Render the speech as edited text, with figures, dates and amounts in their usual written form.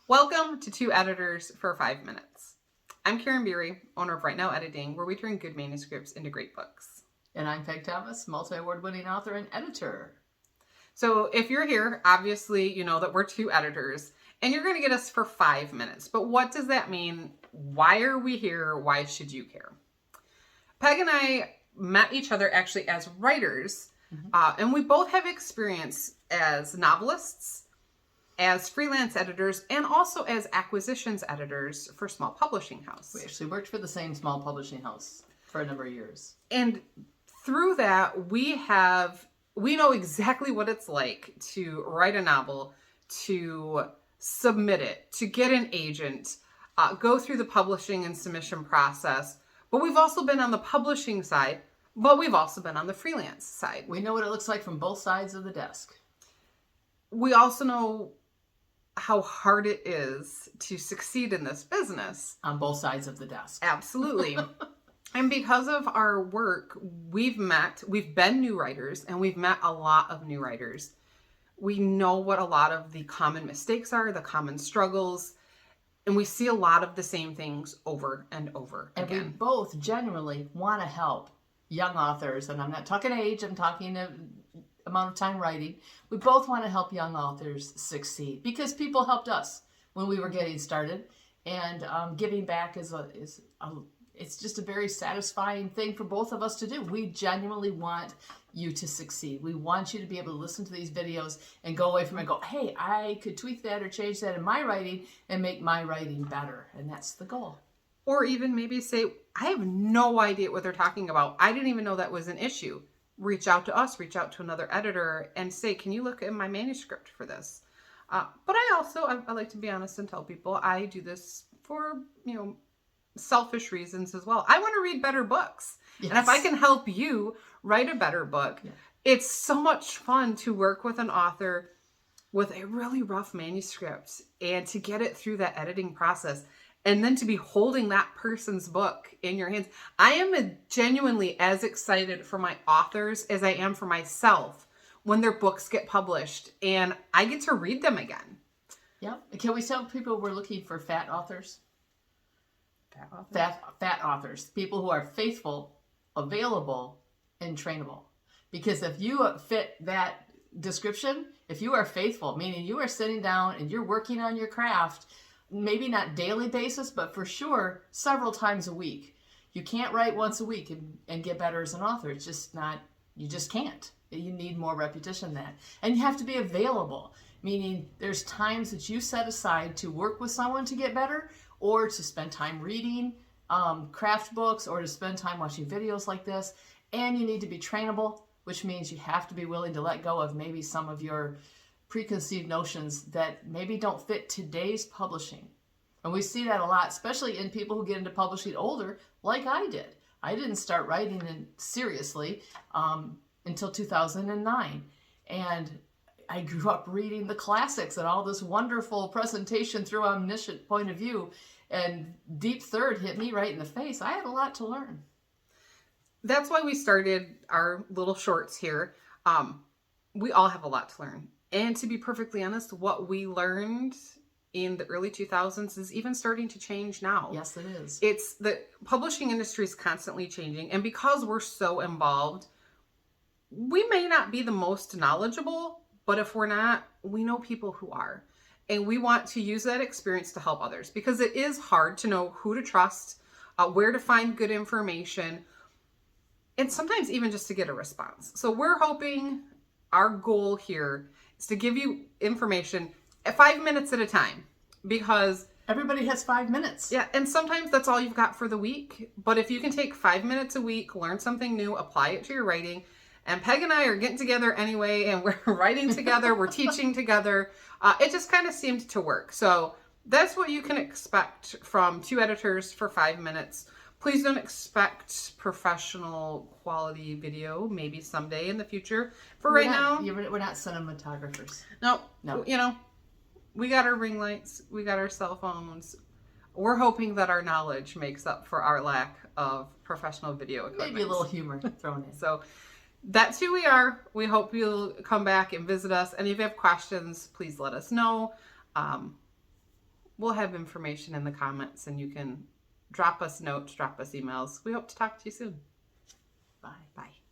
Welcome to Two Editors for 5 Minutes. I'm Karen Beery, owner of Right Now Editing, where we turn good manuscripts into great books. And I'm Peg Thomas, multi-award winning author and editor. So if you're here, obviously you know that we're two editors, and you're going to get us for 5 minutes. But what does that mean? Why are we here? Why should you care? Peg and I met each other actually as writers, and we both have experience as novelists, as freelance editors, and also as acquisitions editors for small publishing house. We actually worked for the same small publishing house for a number of years. And through that, we know exactly what it's like to write a novel, to submit it, to get an agent, go through the publishing and submission process. But we've also been on the publishing side, but we've also been on the freelance side. We know what it looks like from both sides of the desk. We also know how hard it is to succeed in this business. On both sides of the desk. Absolutely. And because of our work, we've been new writers, and we've met a lot of new writers. We know what a lot of the common mistakes are, the common struggles, and we see a lot of the same things over and over and again. We both genuinely want to help young authors, and I'm not talking age, I'm talking amount of time writing. We both want to help young authors succeed because people helped us when we were getting started, and giving back it's just a very satisfying thing for both of us to do. We genuinely want you to succeed. We want you to be able to listen to these videos and go away from it and go, hey, I could tweak that or change that in my writing and make my writing better. And that's the goal. Or even maybe say, I have no idea what they're talking about. I didn't even know that was an issue. Reach out to us, reach out to another editor and say, can you look at my manuscript for this? But I like to be honest and tell people I do this for, selfish reasons as well. I want to read better books. Yes. And if I can help you write a better book, It's so much fun to work with an author with a really rough manuscript and to get it through that editing process and then to be holding that person's book in your hands. I am genuinely as excited for my authors as I am for myself when their books get published and I get to read them again. Yeah. Can we tell people we're looking for fat authors? Fat authors, people who are faithful, available, and trainable. Because if you fit that description, if you are faithful, meaning you are sitting down and you're working on your craft, maybe not daily basis, but for sure several times a week. You can't write once a week and get better as an author. It's just not, you just can't. You need more repetition than that. And you have to be available, meaning there's times that you set aside to work with someone to get better, or to spend time reading craft books, or to spend time watching videos like this. And you need to be trainable, which means you have to be willing to let go of maybe some of your preconceived notions that maybe don't fit today's publishing. And we see that a lot, especially in people who get into publishing older, like I did. I didn't start writing seriously until 2009. And I grew up reading the classics and all this wonderful presentation through omniscient point of view, and Deep Third hit me right in the face. I had a lot to learn. That's why we started our little shorts here. We all have a lot to learn. And to be perfectly honest, what we learned in the early 2000s is even starting to change now. Yes, it is. It's the publishing industry is constantly changing. And because we're so involved, we may not be the most knowledgeable, but if we're not, we know people who are. And we want to use that experience to help others because it is hard to know who to trust, where to find good information, and sometimes even just to get a response. So we're hoping our goal here is to give you information at 5 minutes at a time because everybody has 5 minutes. Yeah, and sometimes that's all you've got for the week. But if you can take 5 minutes a week, learn something new, apply it to your writing. And Peg and I are getting together anyway, and we're writing together, we're teaching together. It just kind of seemed to work. So that's what you can expect from two editors for 5 minutes. Please don't expect professional quality video, maybe someday in the future. We're not cinematographers. No. We got our ring lights, we got our cell phones. We're hoping that our knowledge makes up for our lack of professional video equipment. Maybe a little humor thrown in. So that's who we are. We hope you'll come back and visit us. And if you have questions, please let us know. we'll have information in the comments, and you can drop us notes, drop us emails. We hope to talk to you soon. Bye. Bye.